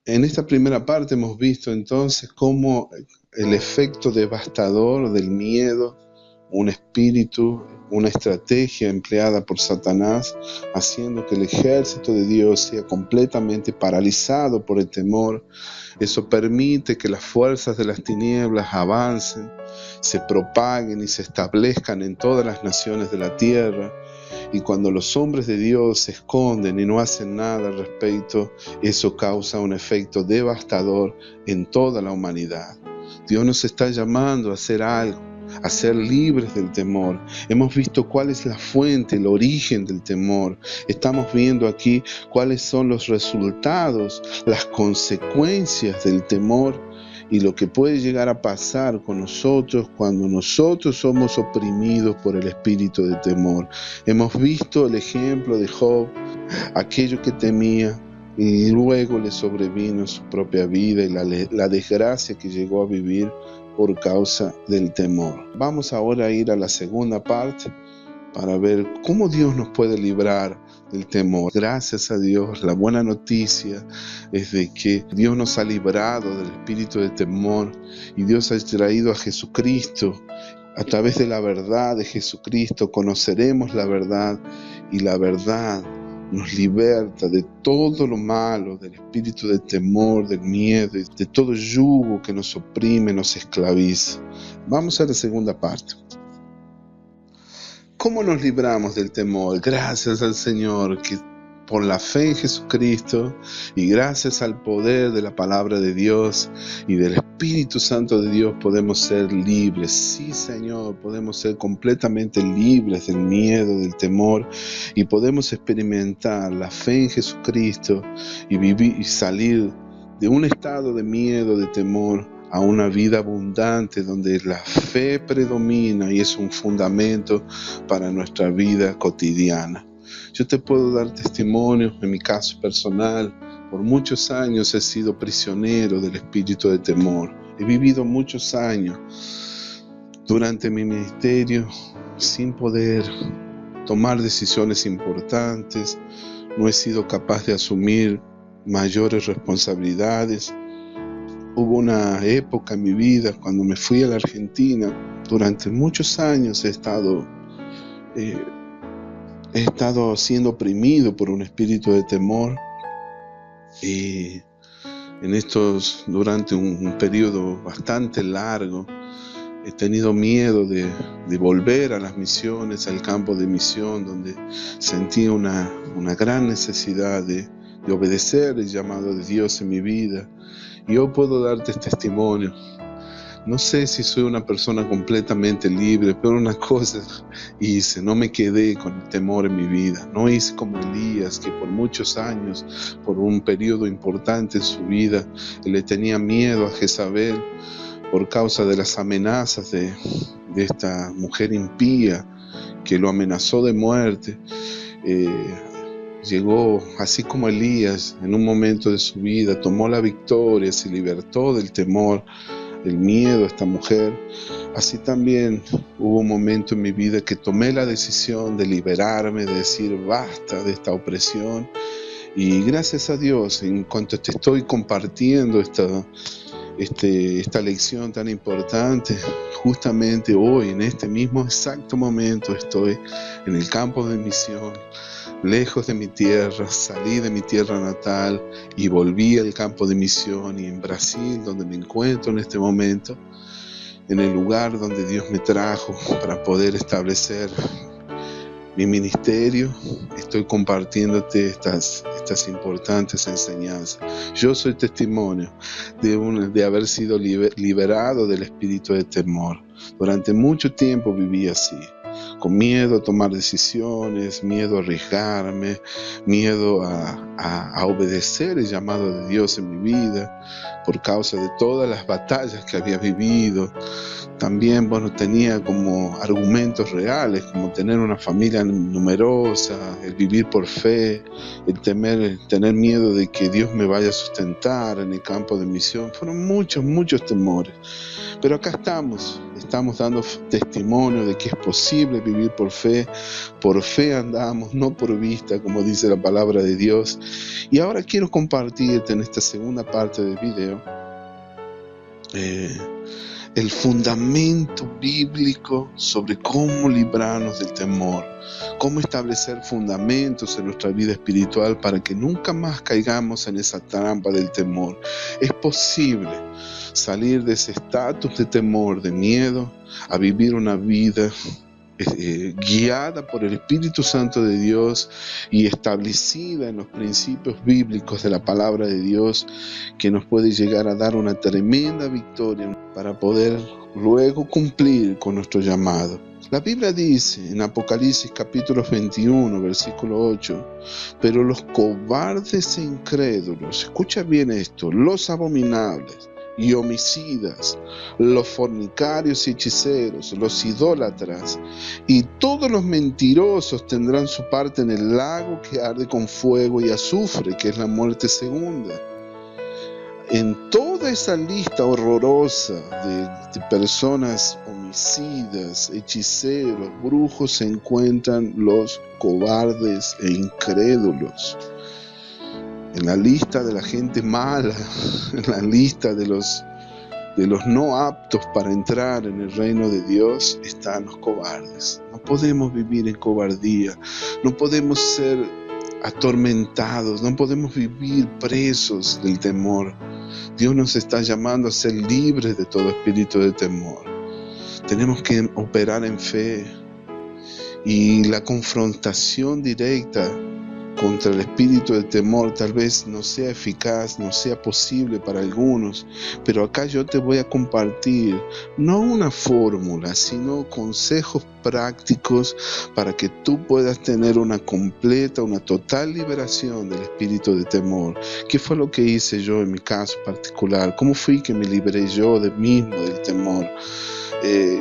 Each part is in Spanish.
En esta primera parte hemos visto entonces cómo el efecto devastador del miedo, un espíritu, una estrategia empleada por Satanás, haciendo que el ejército de Dios sea completamente paralizado por el temor. Eso permite que las fuerzas de las tinieblas avancen, se propaguen y se establezcan en todas las naciones de la tierra. Y cuando los hombres de Dios se esconden y no hacen nada al respecto, eso causa un efecto devastador en toda la humanidad. Dios nos está llamando a hacer algo, a ser libres del temor. Hemos visto cuál es la fuente, el origen del temor. Estamos viendo aquí cuáles son los resultados, las consecuencias del temor y lo que puede llegar a pasar con nosotros cuando nosotros somos oprimidos por el espíritu de temor. Hemos visto el ejemplo de Job, aquello que temía, y luego le sobrevino su propia vida y la desgracia que llegó a vivir por causa del temor. Vamos ahora a ir a la segunda parte para ver cómo Dios nos puede librar del temor. Gracias a Dios, la buena noticia es de que Dios nos ha librado del espíritu de temor y Dios ha traído a Jesucristo. A través de la verdad de Jesucristo conoceremos la verdad y la verdad nos liberta de todo lo malo, del espíritu de temor, del miedo, de todo yugo que nos oprime, nos esclaviza. Vamos a la segunda parte. ¿Cómo nos libramos del temor? Gracias al Señor, que por la fe en Jesucristo y gracias al poder de la palabra de Dios y del Espíritu Santo de Dios podemos ser libres. Sí, Señor, podemos ser completamente libres del miedo, del temor y podemos experimentar la fe en Jesucristo y vivir y salir de un estado de miedo, de temor, a una vida abundante donde la fe predomina y es un fundamento para nuestra vida cotidiana. Yo te puedo dar testimonio, en mi caso personal, por muchos años he sido prisionero del espíritu de temor. He vivido muchos años durante mi ministerio sin poder tomar decisiones importantes, no he sido capaz de asumir mayores responsabilidades. Hubo una época en mi vida cuando me fui a la Argentina. Durante muchos años he estado siendo oprimido por un espíritu de temor. Y durante un periodo bastante largo, he tenido miedo de volver a las misiones, al campo de misión, donde sentía una gran necesidad de obedecer el llamado de Dios en mi vida. Y yo puedo darte testimonio. No sé si soy una persona completamente libre, pero una cosa hice, no me quedé con el temor en mi vida. No hice como Elías, que por muchos años, por un periodo importante en su vida, le tenía miedo a Jezabel por causa de las amenazas de esta mujer impía que lo amenazó de muerte. Llegó, así como Elías, en un momento de su vida, tomó la victoria, se libertó del temor, el miedo a esta mujer. Así también hubo un momento en mi vida que tomé la decisión de liberarme, de decir basta de esta opresión. Y gracias a Dios, en cuanto te estoy compartiendo esta lección tan importante, justamente hoy, en este mismo exacto momento, estoy en el campo de misión, lejos de mi tierra. Salí de mi tierra natal y volví al campo de misión, y en Brasil, donde me encuentro en este momento, en el lugar donde Dios me trajo para poder establecer mi ministerio, estoy compartiéndote estas importantes enseñanzas. Yo soy testimonio de haber sido liberado del espíritu de temor. Durante mucho tiempo viví así, con miedo a tomar decisiones, miedo a arriesgarme, miedo a obedecer el llamado de Dios en mi vida, por causa de todas las batallas que había vivido. También, tenía como argumentos reales, como tener una familia numerosa, el vivir por fe, el tener miedo de que Dios me vaya a sustentar en el campo de misión. Fueron muchos temores. Pero acá estamos, estamos dando testimonio de que es posible vivir por fe andamos, no por vista, como dice la palabra de Dios. Y ahora quiero compartirte en esta segunda parte del video el fundamento bíblico sobre cómo librarnos del temor, cómo establecer fundamentos en nuestra vida espiritual para que nunca más caigamos en esa trampa del temor. Es posible salir de ese estatus de temor, de miedo, a vivir una vida guiada por el Espíritu Santo de Dios y establecida en los principios bíblicos de la palabra de Dios, que nos puede llegar a dar una tremenda victoria para poder luego cumplir con nuestro llamado. La Biblia dice en Apocalipsis capítulo 21, versículo 8, pero los cobardes e incrédulos, escucha bien esto, los abominables y homicidas, los fornicarios y hechiceros, los idólatras y todos los mentirosos tendrán su parte en el lago que arde con fuego y azufre, que es la muerte segunda. En toda esa lista horrorosa de personas homicidas, hechiceros, brujos, se encuentran los cobardes e incrédulos. En la lista de la gente mala, en la lista de los no aptos para entrar en el reino de Dios, están los cobardes. No podemos vivir en cobardía, no podemos ser atormentados, no podemos vivir presos del temor. Dios nos está llamando a ser libres de todo espíritu de temor. Tenemos que operar en fe, y la confrontación directa contra el espíritu de temor tal vez no sea eficaz, no sea posible para algunos, pero acá yo te voy a compartir no una fórmula, sino consejos prácticos para que tú puedas tener una completa, una total liberación del espíritu de temor. ¿Qué fue lo que hice yo en mi caso particular? ¿Cómo fui que me libré yo de mismo del temor?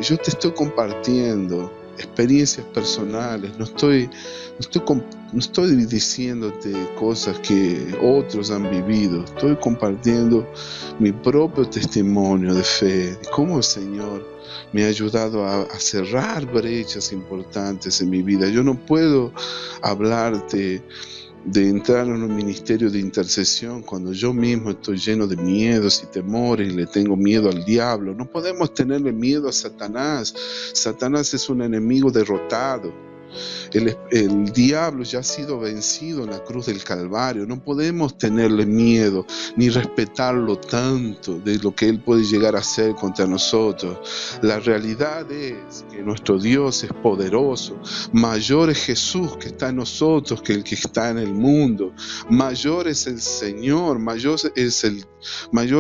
Yo te estoy compartiendo experiencias personales, no estoy diciéndote cosas que otros han vivido, estoy compartiendo mi propio testimonio de fe, de cómo el Señor me ha ayudado a cerrar brechas importantes en mi vida. Yo no puedo hablarte de entrar en un ministerio de intercesión cuando yo mismo estoy lleno de miedos y temores y le tengo miedo al diablo. No podemos tenerle miedo a Satanás. Satanás es un enemigo derrotado. El diablo ya ha sido vencido en la cruz del Calvario. No podemos tenerle miedo ni respetarlo tanto de lo que él puede llegar a hacer contra nosotros. La realidad es que nuestro Dios es poderoso. Mayor es Jesús que está en nosotros que el que está en el mundo. Mayor es el Señor, mayor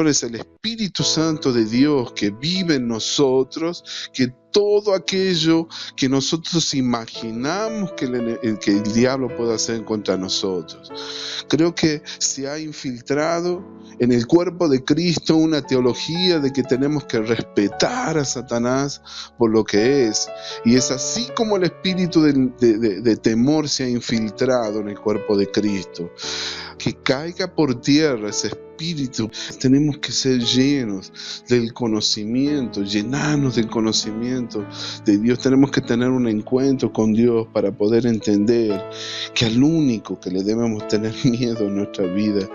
es el Espíritu Santo de Dios que vive en nosotros, que todo aquello que nosotros imaginamos que el diablo puede hacer contra nosotros. Creo que se ha infiltrado en el cuerpo de Cristo una teología de que tenemos que respetar a Satanás por lo que es. Y es así como el espíritu de temor se ha infiltrado en el cuerpo de Cristo. Que caiga por tierra ese espíritu. Tenemos que ser llenos del conocimiento, llenarnos del conocimiento de Dios. Tenemos que tener un encuentro con Dios para poder entender que al único que le debemos tener miedo en nuestra vida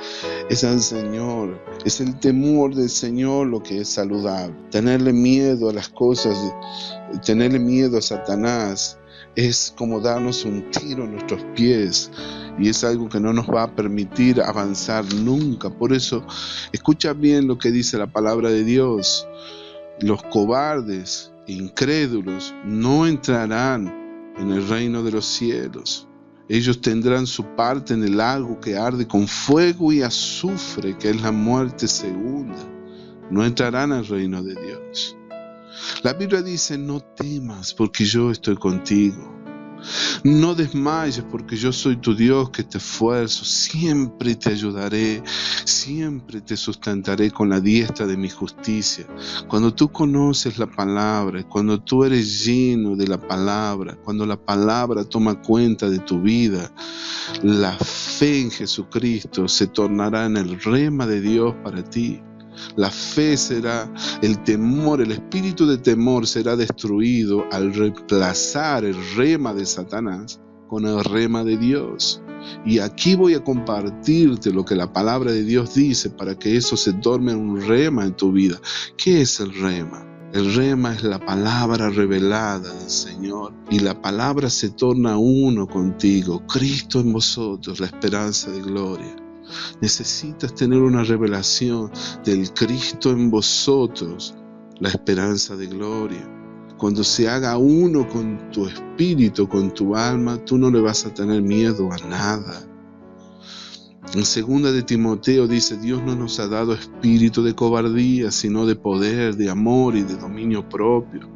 es al Señor. Es el temor del Señor lo que es saludable. Tenerle miedo a las cosas, tenerle miedo a Satanás es como darnos un tiro en nuestros pies. Y es algo que no nos va a permitir avanzar nunca. Por eso, escucha bien lo que dice la palabra de Dios. Los cobardes e incrédulos no entrarán en el reino de los cielos. Ellos tendrán su parte en el lago que arde con fuego y azufre, que es la muerte segunda. No entrarán al reino de Dios. La Biblia dice, no temas porque yo estoy contigo. No desmayes porque yo soy tu Dios que te esfuerzo, siempre te ayudaré, siempre te sustentaré con la diestra de mi justicia. Cuando tú conoces la palabra, cuando tú eres lleno de la palabra, cuando la palabra toma cuenta de tu vida, la fe en Jesucristo se tornará en el rema de Dios para ti. La fe será, el temor, el espíritu de temor será destruido al reemplazar el rema de Satanás con el rema de Dios. Y aquí voy a compartirte lo que la palabra de Dios dice para que eso se torne un rema en tu vida. ¿Qué es el rema? El rema es la palabra revelada del Señor y la palabra se torna uno contigo. Cristo en vosotros, la esperanza de gloria. Necesitas tener una revelación del Cristo en vosotros, la esperanza de gloria. Cuando se haga uno con tu espíritu, con tu alma, tú no le vas a tener miedo a nada. En 2 de Timoteo dice, Dios no nos ha dado espíritu de cobardía, sino de poder, de amor y de dominio propio.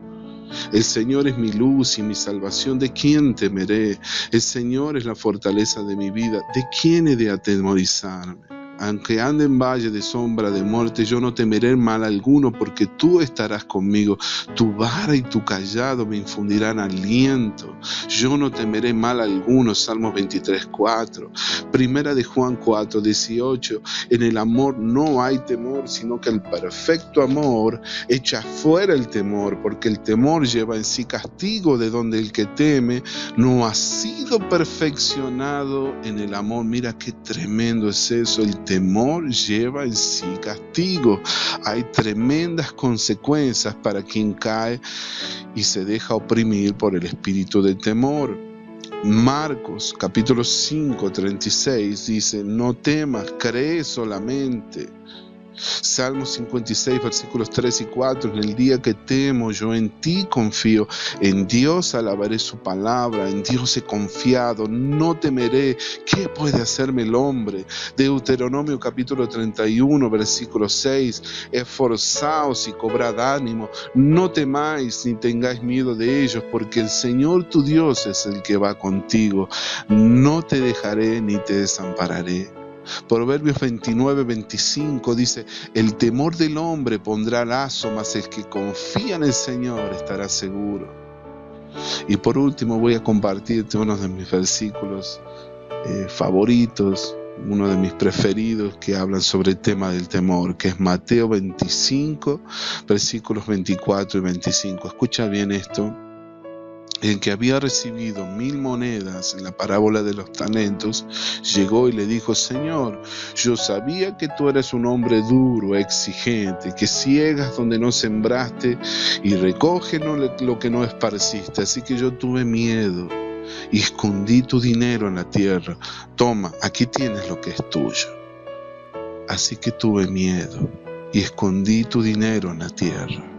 El Señor es mi luz y mi salvación, ¿de quién temeré? El Señor es la fortaleza de mi vida, ¿de quién he de atemorizarme? Aunque ande en valle de sombra de muerte, yo no temeré mal alguno, porque tú estarás conmigo. Tu vara y tu cayado me infundirán aliento. Yo no temeré mal alguno. Salmos 23:4. Primera de Juan 4:18. En el amor no hay temor, sino que el perfecto amor echa fuera el temor, porque el temor lleva en sí castigo, de donde el que teme no ha sido perfeccionado en el amor. Mira qué tremendo es eso. El temor lleva en sí castigo. Hay tremendas consecuencias para quien cae y se deja oprimir por el espíritu del temor. Marcos capítulo 5:36 dice, no temas, cree solamente. Salmos 56 versículos 3 y 4, en el día que temo yo en ti confío, en Dios alabaré su palabra, en Dios he confiado, no temeré, ¿qué puede hacerme el hombre? Deuteronomio capítulo 31 versículo 6, esforzaos y cobrad ánimo, no temáis ni tengáis miedo de ellos, porque el Señor tu Dios es el que va contigo, no te dejaré ni te desampararé. Proverbios 29:25 dice, el temor del hombre pondrá lazo, mas el que confía en el Señor estará seguro. Y por último voy a compartirte uno de mis versículos favoritos, uno de mis preferidos que hablan sobre el tema del temor, que es Mateo 25, versículos 24 y 25. Escucha bien esto. El que había recibido 1000 monedas en la parábola de los talentos, llegó y le dijo, Señor, yo sabía que tú eres un hombre duro, exigente, que ciegas donde no sembraste y recoges lo que no esparciste. Así que yo tuve miedo y escondí tu dinero en la tierra. Toma, aquí tienes lo que es tuyo. Así que tuve miedo y escondí tu dinero en la tierra.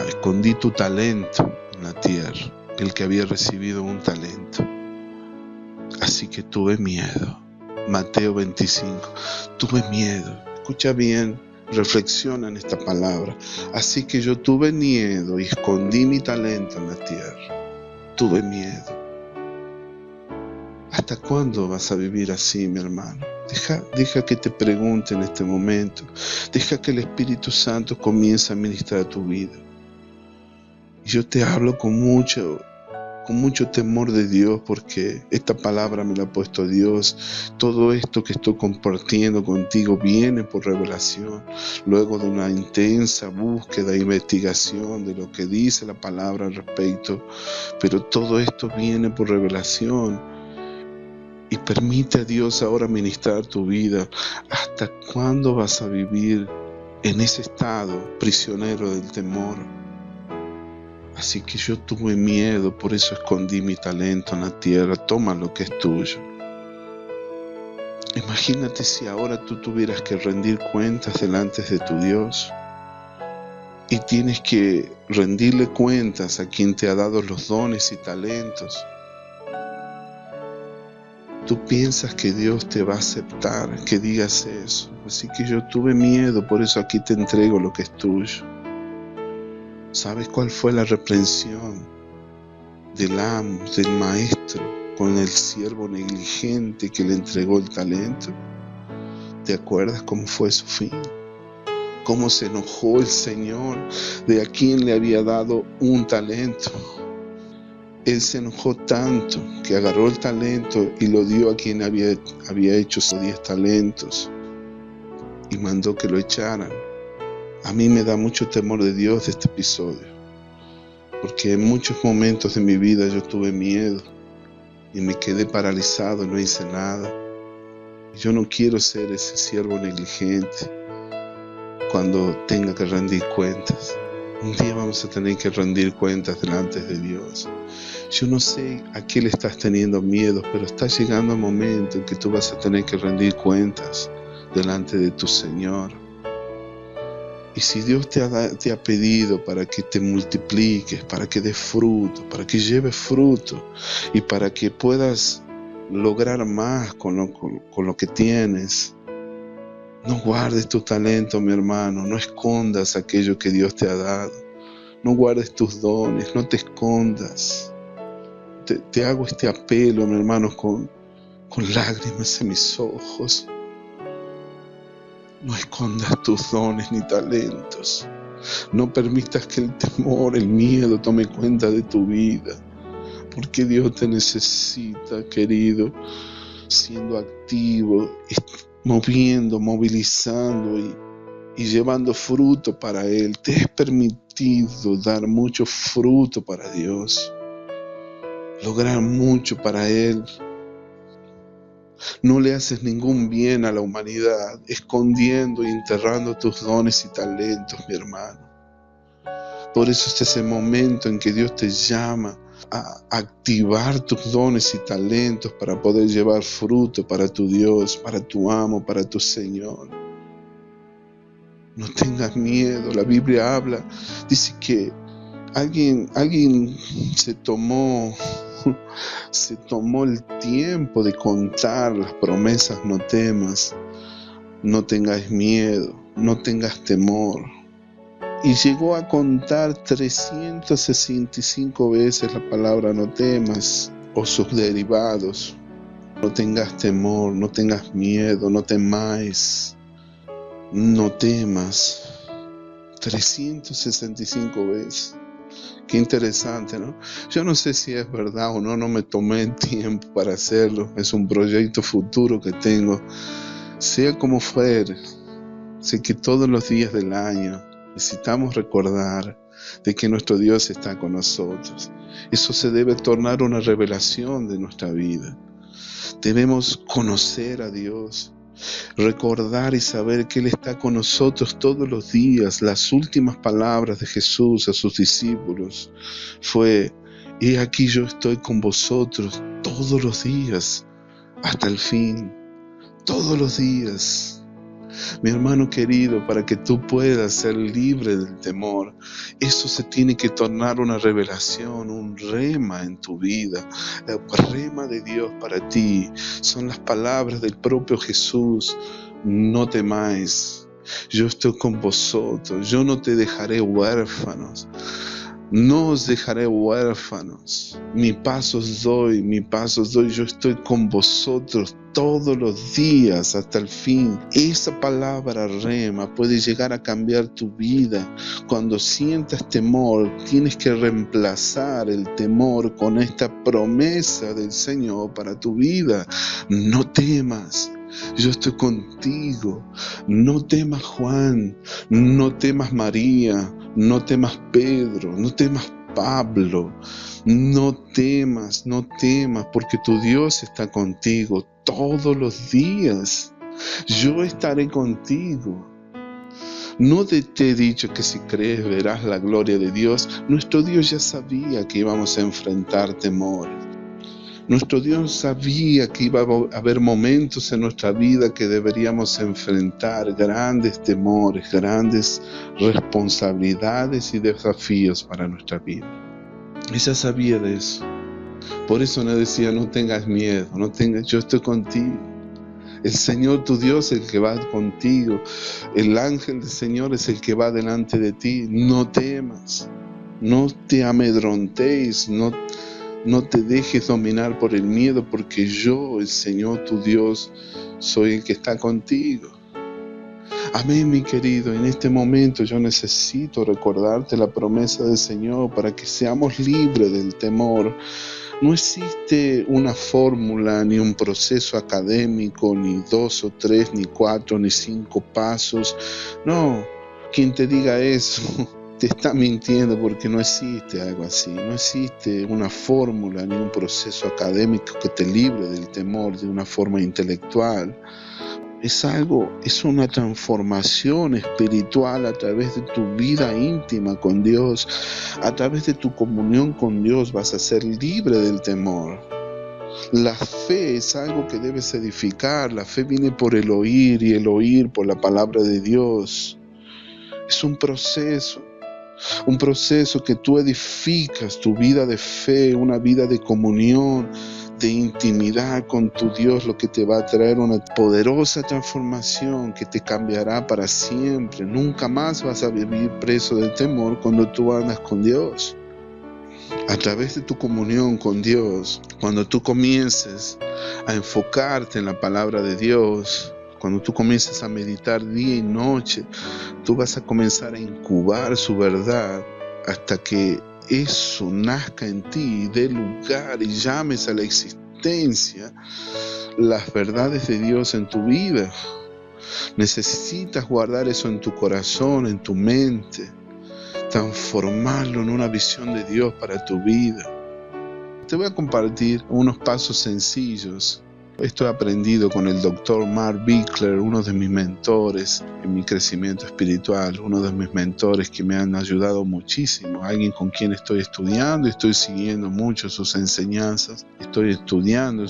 Escondí tu talento en la tierra, el que había recibido un talento. Así que tuve miedo. Mateo 25. Tuve miedo. Escucha bien, reflexiona en esta palabra. Así que yo tuve miedo y escondí mi talento en la tierra. Tuve miedo. ¿Hasta cuándo vas a vivir así, mi hermano? Deja que te pregunte en este momento. Deja que el Espíritu Santo comience a ministrar a tu vida. Yo te hablo con mucho temor de Dios, porque esta palabra me la ha puesto Dios. Todo esto que estoy compartiendo contigo viene por revelación, luego de una intensa búsqueda e investigación de lo que dice la palabra al respecto. Pero todo esto viene por revelación. Y permite a Dios ahora ministrar tu vida. ¿Hasta cuándo vas a vivir en ese estado prisionero del temor? Así que yo tuve miedo, por eso escondí mi talento en la tierra. Toma lo que es tuyo. Imagínate si ahora tú tuvieras que rendir cuentas delante de tu Dios. Y tienes que rendirle cuentas a quien te ha dado los dones y talentos. Tú piensas que Dios te va a aceptar que digas eso. Así que yo tuve miedo, por eso aquí te entrego lo que es tuyo. ¿Sabes cuál fue la reprensión del amo, del maestro, con el siervo negligente que le entregó el talento? ¿Te acuerdas cómo fue su fin? ¿Cómo se enojó el Señor de a quien le había dado un talento? Él se enojó tanto que agarró el talento y lo dio a quien había hecho 10 talentos. y mandó que lo echaran. A mí me da mucho temor de Dios de este episodio, porque en muchos momentos de mi vida yo tuve miedo y me quedé paralizado, no hice nada. Yo no quiero ser ese siervo negligente cuando tenga que rendir cuentas. Un día vamos a tener que rendir cuentas delante de Dios. Yo no sé a qué le estás teniendo miedo, pero está llegando el momento en que tú vas a tener que rendir cuentas delante de tu Señor. Y si Dios te ha pedido para que te multipliques, para que des fruto, para que lleves fruto y para que puedas lograr más con lo que tienes, no guardes tu talento, mi hermano, no escondas aquello que Dios te ha dado, no guardes tus dones, no te escondas. Te hago este apelo, mi hermano, con lágrimas en mis ojos. No escondas tus dones ni talentos. No permitas que el temor, el miedo tome cuenta de tu vida. Porque Dios te necesita, querido, siendo activo, moviendo, movilizando y llevando fruto para Él. Te es permitido dar mucho fruto para Dios. Lograr mucho para Él. No le haces ningún bien a la humanidad, escondiendo y enterrando tus dones y talentos, mi hermano. Por eso este es el momento en que Dios te llama a activar tus dones y talentos para poder llevar fruto para tu Dios, para tu amo, para tu Señor. No tengas miedo. La Biblia habla, dice que alguien se tomó el tiempo de contar las promesas. No temas, no tengas miedo, no tengas temor. Y llegó a contar 365 veces la palabra no temas o sus derivados. No tengas temor, no tengas miedo, no temáis, no temas. 365 veces. Qué interesante, ¿no? Yo no sé si es verdad o no me tomé el tiempo para hacerlo. Es un proyecto futuro que tengo. Sea como fuere, sé que todos los días del año necesitamos recordar de que nuestro Dios está con nosotros. Eso se debe tornar una revelación de nuestra vida. Debemos conocer a Dios, recordar y saber que Él está con nosotros todos los días. Las últimas palabras de Jesús a sus discípulos fue: he aquí yo estoy con vosotros todos los días hasta el fin, todos los días. Mi hermano querido, para que tú puedas ser libre del temor, eso se tiene que tornar una revelación, un rema en tu vida. El rema de Dios para ti son las palabras del propio Jesús: no temáis, yo estoy con vosotros, yo no te dejaré huérfanos. No os dejaré huérfanos, mi paz os doy, yo estoy con vosotros todos los días hasta el fin. Esa palabra rema puede llegar a cambiar tu vida. Cuando sientas temor, tienes que reemplazar el temor con esta promesa del Señor para tu vida. No temas, yo estoy contigo. No temas, Juan, no temas, María, no temas, Pedro, no temas, Pablo. No temas, porque tu Dios está contigo todos los días. Yo estaré contigo. No te he dicho que si crees verás la gloria de Dios. Nuestro Dios ya sabía que íbamos a enfrentar temores. Nuestro Dios sabía que iba a haber momentos en nuestra vida que deberíamos enfrentar grandes temores, grandes responsabilidades y desafíos para nuestra vida. Ella sabía de eso. Por eso nos decía: no tengas miedo, yo estoy contigo. El Señor tu Dios es el que va contigo. El ángel del Señor es el que va delante de ti. No temas, no te amedrontéis, no te dejes dominar por el miedo, porque yo, el Señor tu Dios, soy el que está contigo. Amén, mi querido. En este momento yo necesito recordarte la promesa del Señor para que seamos libres del temor. No existe una fórmula, ni un proceso académico, ni 2 o 3, ni 4, ni 5 pasos. No, quien te diga eso te está mintiendo, porque no existe algo así. No existe una fórmula, ni un proceso académico que te libre del temor de una forma intelectual. Es una transformación espiritual a través de tu vida íntima con Dios. A través de tu comunión con Dios vas a ser libre del temor. La fe es algo que debes edificar. La fe viene por el oír, y el oír por la palabra de Dios. Es un proceso que tú edificas tu vida de fe, una vida de comunión, de intimidad con tu Dios, lo que te va a traer una poderosa transformación que te cambiará para siempre. Nunca más vas a vivir preso del temor cuando tú andas con Dios. A través de tu comunión con Dios, cuando tú comiences a enfocarte en la palabra de Dios, cuando tú comiences a meditar día y noche, tú vas a comenzar a incubar su verdad hasta que eso nazca en ti y dé lugar y llames a la existencia las verdades de Dios en tu vida. Necesitas guardar eso en tu corazón, en tu mente, transformarlo en una visión de Dios para tu vida. Te voy a compartir unos pasos sencillos. Esto he aprendido con el Dr. Mark Bickler, uno de mis mentores en mi crecimiento espiritual, uno de mis mentores que me han ayudado muchísimo, alguien con quien estoy estudiando y estoy siguiendo mucho sus enseñanzas. Estoy estudiando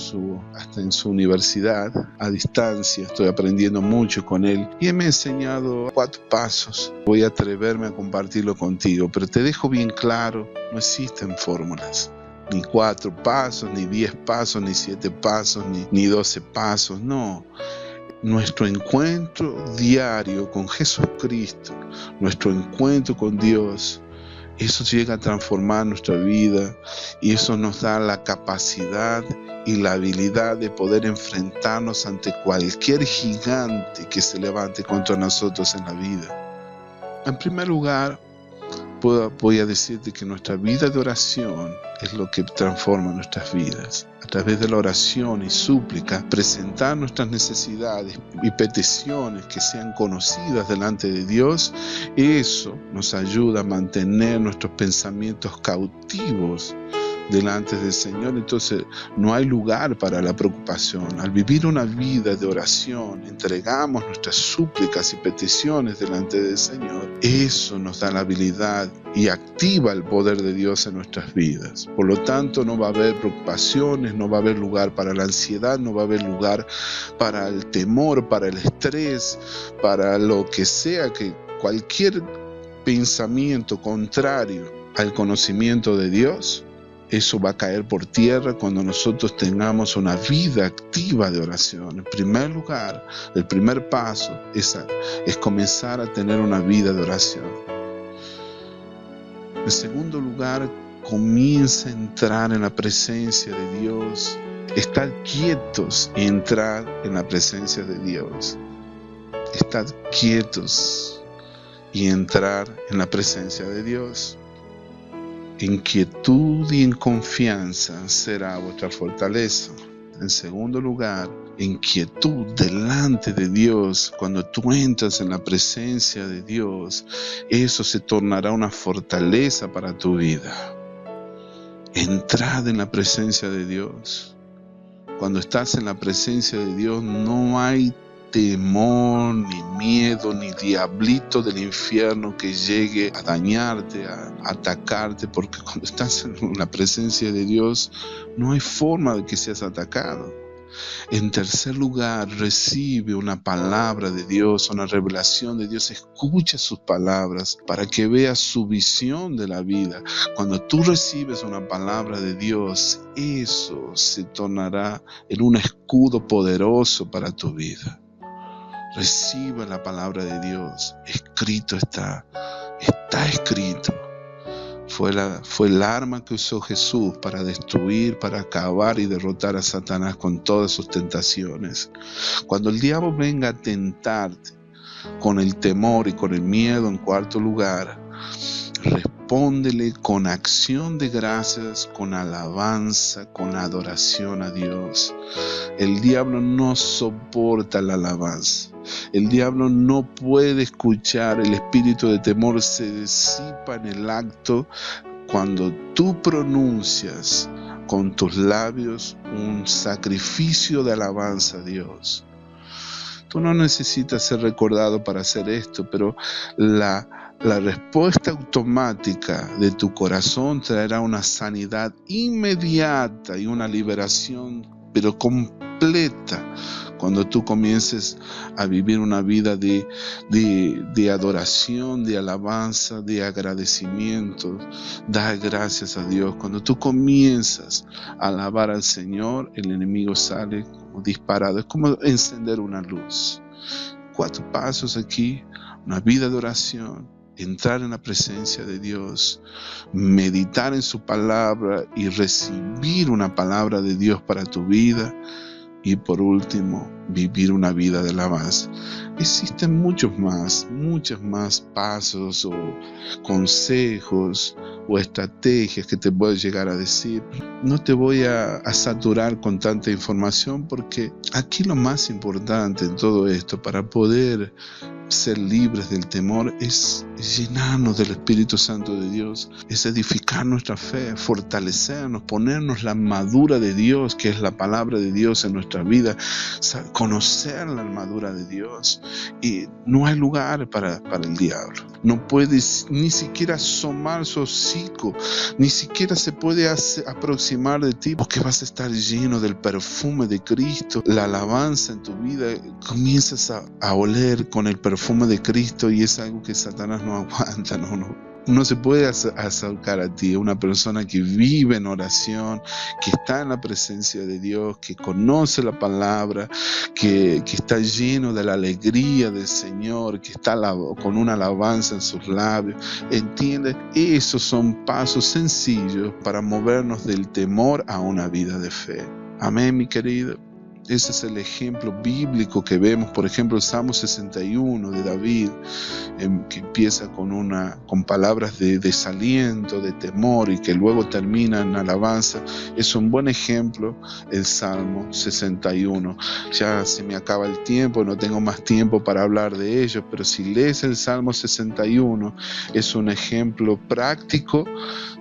hasta en su universidad a distancia, estoy aprendiendo mucho con él y él me ha enseñado 4 pasos. Voy a atreverme a compartirlo contigo, pero te dejo bien claro, no existen fórmulas. Ni 4 pasos, ni 10 pasos, ni 7 pasos, ni 12 pasos, no. Nuestro encuentro diario con Jesucristo, nuestro encuentro con Dios, eso llega a transformar nuestra vida y eso nos da la capacidad y la habilidad de poder enfrentarnos ante cualquier gigante que se levante contra nosotros en la vida. En primer lugar, voy a decirte que nuestra vida de oración es lo que transforma nuestras vidas. A través de la oración y súplica, presentar nuestras necesidades y peticiones que sean conocidas delante de Dios, eso nos ayuda a mantener nuestros pensamientos cautivos delante del Señor. Entonces no hay lugar para la preocupación. Al vivir una vida de oración, entregamos nuestras súplicas y peticiones delante del Señor. Eso nos da la habilidad y activa el poder de Dios en nuestras vidas. Por lo tanto, no va a haber preocupaciones, no va a haber lugar para la ansiedad, no va a haber lugar para el temor, para el estrés, para lo que sea, que cualquier pensamiento contrario al conocimiento de Dios, eso va a caer por tierra cuando nosotros tengamos una vida activa de oración. En primer lugar, el primer paso es comenzar a tener una vida de oración. En segundo lugar, comienza a entrar en la presencia de Dios. Estar quietos y entrar en la presencia de Dios. Estar quietos y entrar en la presencia de Dios. En quietud y en confianza será vuestra fortaleza. En segundo lugar, en quietud delante de Dios. Cuando tú entras en la presencia de Dios, eso se tornará una fortaleza para tu vida. Entrad en la presencia de Dios. Cuando estás en la presencia de Dios, no hay temor, ni miedo, ni diablito del infierno que llegue a dañarte, a atacarte, porque cuando estás en la presencia de Dios no hay forma de que seas atacado. En tercer lugar, recibe una palabra de Dios, una revelación de Dios. Escucha sus palabras para que veas su visión de la vida. Cuando tú recibes una palabra de Dios, eso se tornará en un escudo poderoso para tu vida. Reciba la palabra de Dios. Escrito está escrito. Fue el arma que usó Jesús para destruir, para acabar y derrotar a Satanás con todas sus tentaciones. Cuando el diablo venga a tentarte con el temor y con el miedo, en cuarto lugar, respóndele con acción de gracias, con alabanza, con adoración a Dios. El diablo no soporta la alabanza. El diablo no puede escuchar. El espíritu de temor se disipa en el acto cuando tú pronuncias con tus labios un sacrificio de alabanza a Dios. Tú no necesitas ser recordado para hacer esto, pero la respuesta automática de tu corazón traerá una sanidad inmediata y una liberación, pero completa, cuando tú comiences a vivir una vida de adoración, de alabanza, de agradecimiento. Da gracias a Dios. Cuando tú comienzas a alabar al Señor, el enemigo sale como disparado. Es como encender una luz. 4 pasos aquí: una vida de oración, entrar en la presencia de Dios, meditar en su palabra y recibir una palabra de Dios para tu vida. Y por último, vivir una vida de alabanza. Existen muchos más pasos o consejos o estrategias que te puedo llegar a decir. No te voy a saturar con tanta información, porque aquí lo más importante en todo esto, para poder ser libres del temor, es llenarnos del Espíritu Santo de Dios, es edificar nuestra fe, fortalecernos, ponernos la armadura de Dios, que es la palabra de Dios en nuestra vida, conocer la armadura de Dios. Y no hay lugar para el diablo. No puede ni siquiera asomar su hocico, ni siquiera se puede aproximar de ti, porque vas a estar lleno del perfume de Cristo. La alabanza en tu vida, comienzas a oler con el perfume de Cristo, y es algo que Satanás no aguanta. No se puede acercar a ti. Una persona que vive en oración, que está en la presencia de Dios, que conoce la palabra, que está lleno de la alegría del Señor, que está con una alabanza en sus labios. ¿Entiende? Esos son pasos sencillos para movernos del temor a una vida de fe. Amén, mi querido. Ese es el ejemplo bíblico que vemos, por ejemplo, el Salmo 61 de David, que empieza con palabras de desaliento, de temor, y que luego termina en alabanza. Es un buen ejemplo el Salmo 61. Ya se me acaba el tiempo, no tengo más tiempo para hablar de ello, pero si lees el Salmo 61, es un ejemplo práctico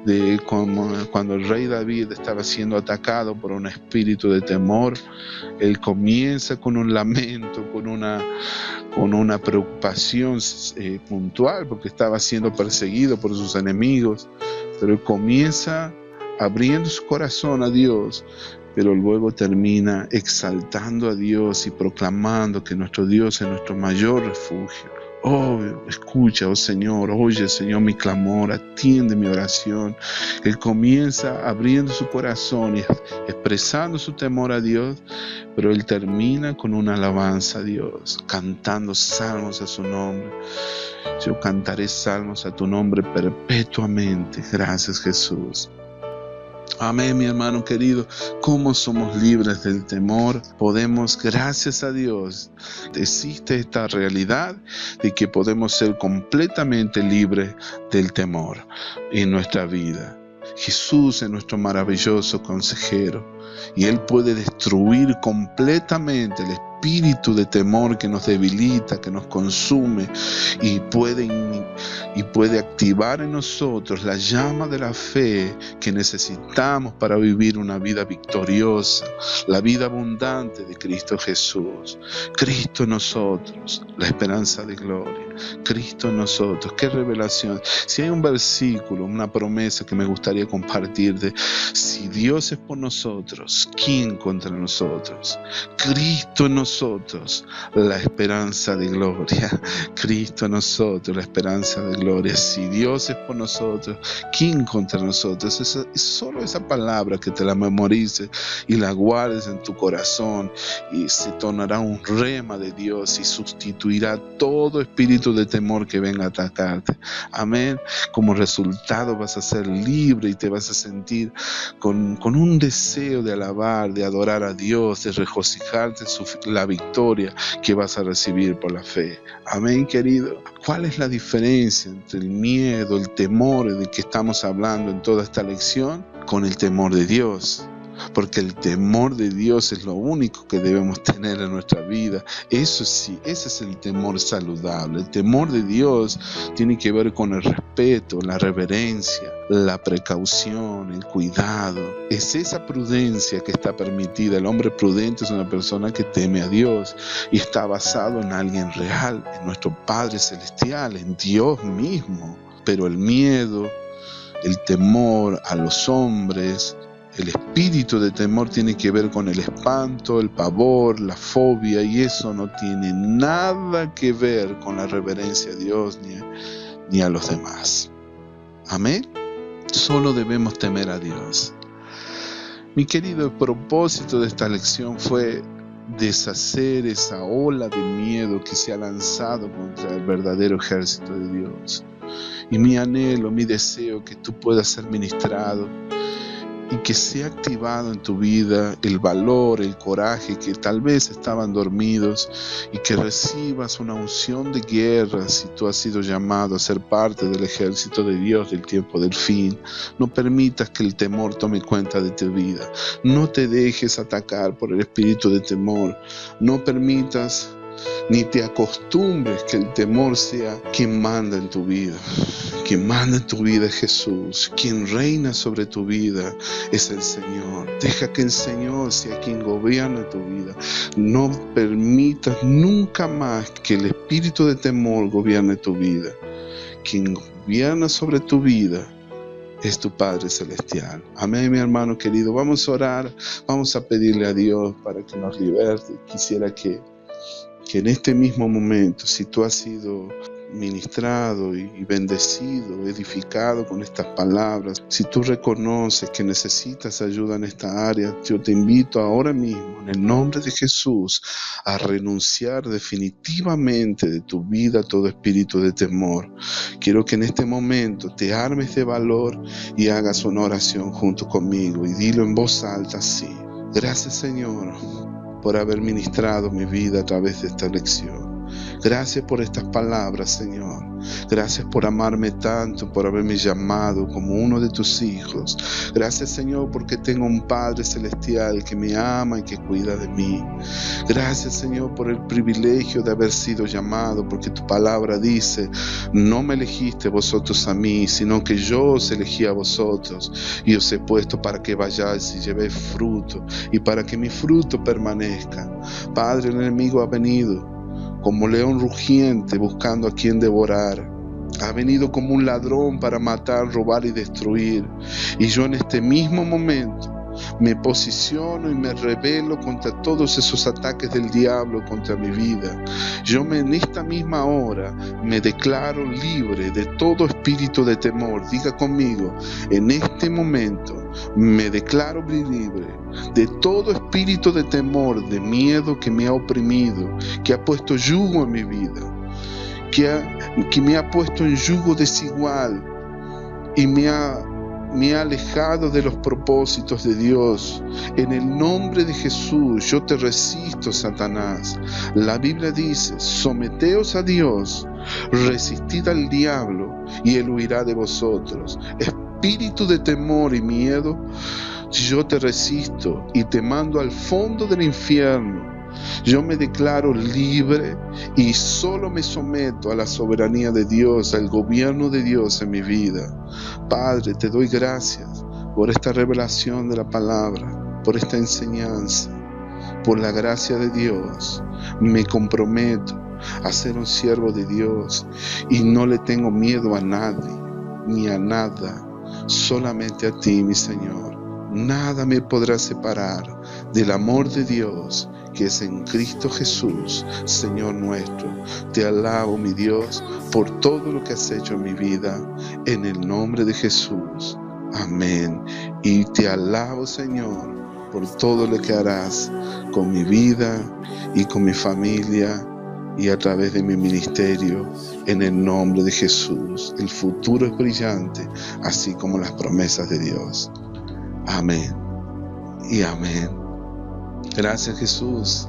de cómo, cuando el rey David estaba siendo atacado por un espíritu de temor, él comienza con un lamento, con una preocupación puntual, porque estaba siendo perseguido por sus enemigos, pero él comienza abriendo su corazón a Dios, pero luego termina exaltando a Dios y proclamando que nuestro Dios es nuestro mayor refugio. Oh, escucha, oh Señor, oye, Señor, mi clamor, atiende mi oración. Él comienza abriendo su corazón y expresando su temor a Dios, pero él termina con una alabanza a Dios, cantando salmos a su nombre. Yo cantaré salmos a tu nombre perpetuamente. Gracias, Jesús. Amén, mi hermano querido. ¿Cómo somos libres del temor? Podemos, gracias a Dios, existe esta realidad de que podemos ser completamente libres del temor en nuestra vida. Jesús es nuestro maravilloso consejero, y Él puede destruir completamente el espíritu de temor que nos debilita, que nos consume, y puede activar en nosotros la llama de la fe que necesitamos para vivir una vida victoriosa, la vida abundante de Cristo Jesús. Cristo en nosotros, la esperanza de gloria. Cristo en nosotros. ¡Qué revelación! Si hay un versículo, una promesa que me gustaría compartirte: si Dios es por nosotros, ¿quién contra nosotros? Cristo en nosotros, la esperanza de gloria. Cristo en nosotros, la esperanza de gloria. Si Dios es por nosotros, ¿quién contra nosotros? Es solo esa palabra, que te la memorices y la guardes en tu corazón, y se tornará un rema de Dios y sustituirá todo espíritu espíritu de temor que venga a atacarte. Amén. Como resultado vas a ser libre y te vas a sentir con un deseo de alabar, de adorar a Dios, de regocijarte en la victoria que vas a recibir por la fe. Amén, querido. ¿Cuál es la diferencia entre el miedo, el temor de que estamos hablando en toda esta lección con el temor de Dios? Porque el temor de Dios es lo único que debemos tener en nuestra vida. Eso sí, ese es el temor saludable. El temor de Dios tiene que ver con el respeto, la reverencia, la precaución, el cuidado. Es esa prudencia que está permitida. El hombre prudente es una persona que teme a Dios y está basado en alguien real, en nuestro Padre Celestial, en Dios mismo. Pero el miedo, el temor a los hombres, el espíritu de temor tiene que ver con el espanto, el pavor, la fobia, y eso no tiene nada que ver con la reverencia a Dios ni a los demás. Amén. Solo debemos temer a Dios. Mi querido, el propósito de esta lección fue deshacer esa ola de miedo que se ha lanzado contra el verdadero ejército de Dios. Y mi anhelo, mi deseo, que tú puedas ser ministrado y que sea activado en tu vida el valor, el coraje que tal vez estaban dormidos, y que recibas una unción de guerra si tú has sido llamado a ser parte del ejército de Dios del tiempo del fin. No permitas que el temor tome cuenta de tu vida. No te dejes atacar por el espíritu de temor. No permitas ni te acostumbres que el temor sea quien manda en tu vida. Quien manda en tu vida es Jesús. Quien reina sobre tu vida es el Señor. Deja que el Señor sea quien gobierne tu vida. No permitas nunca más que el espíritu de temor gobierne tu vida. Quien gobierna sobre tu vida es tu Padre Celestial. Amén, mi hermano querido. Vamos a orar, vamos a pedirle a Dios para que nos liberte. Quisiera que en este mismo momento, si tú has sido ministrado y bendecido, edificado con estas palabras, si tú reconoces que necesitas ayuda en esta área, yo te invito ahora mismo, en el nombre de Jesús, a renunciar definitivamente de tu vida todo espíritu de temor. Quiero que en este momento te armes de valor y hagas una oración junto conmigo y dilo en voz alta así: gracias, Señor, por haber ministrado mi vida a través de esta lección. Gracias por estas palabras, Señor. Gracias por amarme tanto, por haberme llamado como uno de tus hijos. Gracias, Señor, porque tengo un Padre Celestial que me ama y que cuida de mí. Gracias, Señor, por el privilegio de haber sido llamado, porque tu palabra dice: no me elegiste vosotros a mí, sino que yo os elegí a vosotros y os he puesto para que vayáis y llevéis fruto y para que mi fruto permanezca. Padre, el enemigo ha venido como león rugiente buscando a quien devorar. Ha venido como un ladrón para matar, robar y destruir. Y yo en este mismo momento me posiciono y me rebelo contra todos esos ataques del diablo contra mi vida. Yo en esta misma hora me declaro libre de todo espíritu de temor. Diga conmigo: en este momento me declaro libre de todo espíritu de temor, de miedo que me ha oprimido, que ha puesto yugo en mi vida, que me ha puesto en yugo desigual y me ha alejado de los propósitos de Dios. En el nombre de Jesús yo te resisto, Satanás. La Biblia dice: someteos a Dios, resistid al diablo y él huirá de vosotros. Espíritu de temor y miedo, yo te resisto y te mando al fondo del infierno. Yo me declaro libre y solo me someto a la soberanía de Dios, al gobierno de Dios en mi vida. Padre, te doy gracias por esta revelación de la palabra, por esta enseñanza, por la gracia de Dios. Me comprometo a ser un siervo de Dios y no le tengo miedo a nadie ni a nada, solamente a ti, mi Señor. Nada me podrá separar del amor de Dios que es en Cristo Jesús, Señor nuestro. Te alabo, mi Dios, por todo lo que has hecho en mi vida, en el nombre de Jesús. Amén. Y te alabo, Señor, por todo lo que harás con mi vida y con mi familia, y a través de mi ministerio, en el nombre de Jesús. El futuro es brillante, así como las promesas de Dios. Amén y amén. Gracias, Jesús.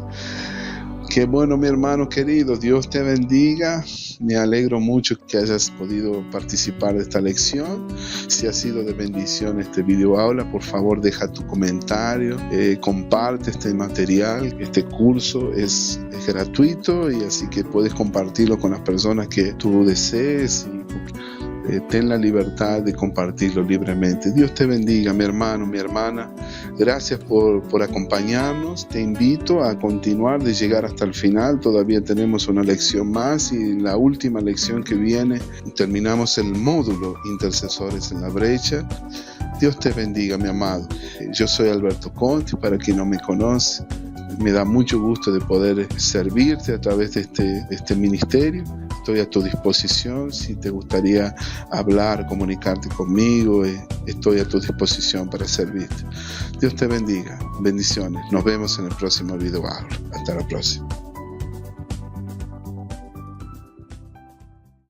Qué bueno, mi hermano querido. Dios te bendiga. Me alegro mucho que hayas podido participar de esta lección. Si ha sido de bendición este video aula, por favor deja tu comentario, comparte este material. Este curso es gratuito, y así que puedes compartirlo con las personas que tú desees, y ten la libertad de compartirlo libremente. Dios te bendiga, mi hermano, mi hermana. Gracias por acompañarnos. Te invito a continuar, de llegar hasta el final. Todavía tenemos una lección más, y en la última lección que viene terminamos el módulo Intercesores en la Brecha. Dios te bendiga, mi amado. Yo soy Alberto Conti, para quien no me conoce. Me da mucho gusto de poder servirte a través de este ministerio. Estoy a tu disposición. Si te gustaría hablar, comunicarte conmigo, estoy a tu disposición para servirte. Dios te bendiga. Bendiciones. Nos vemos en el próximo video. Hasta la próxima.